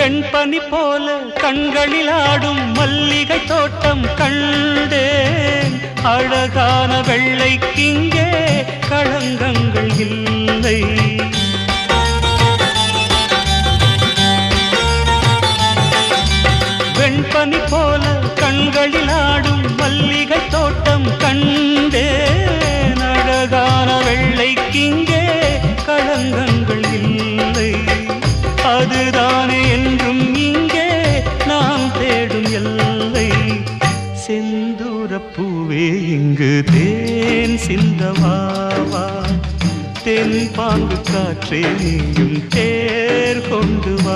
வெண்பனி போல கண்களில் ஆடும் மல்லிகை தோட்டம் கண்டேன். அழகான வெள்ளைக்கிங்கே களங்கங்கள் இல்லை. வெண்பனி போல கண்களில் ஆடும் மல்லிகை தோட்டம் கண்டேன். அழகான வெள்ளைக்கிங்கே களங்கங்கள் இல்லை. அதுதானே என்றும் இங்கே நாம் தேடும் எல்லை. செந்தூரப்பூவே இங்கு தேன் சிந்தவாவா, தென் பாங்கு காற்றே நீயும் தேர் கொண்டு வா.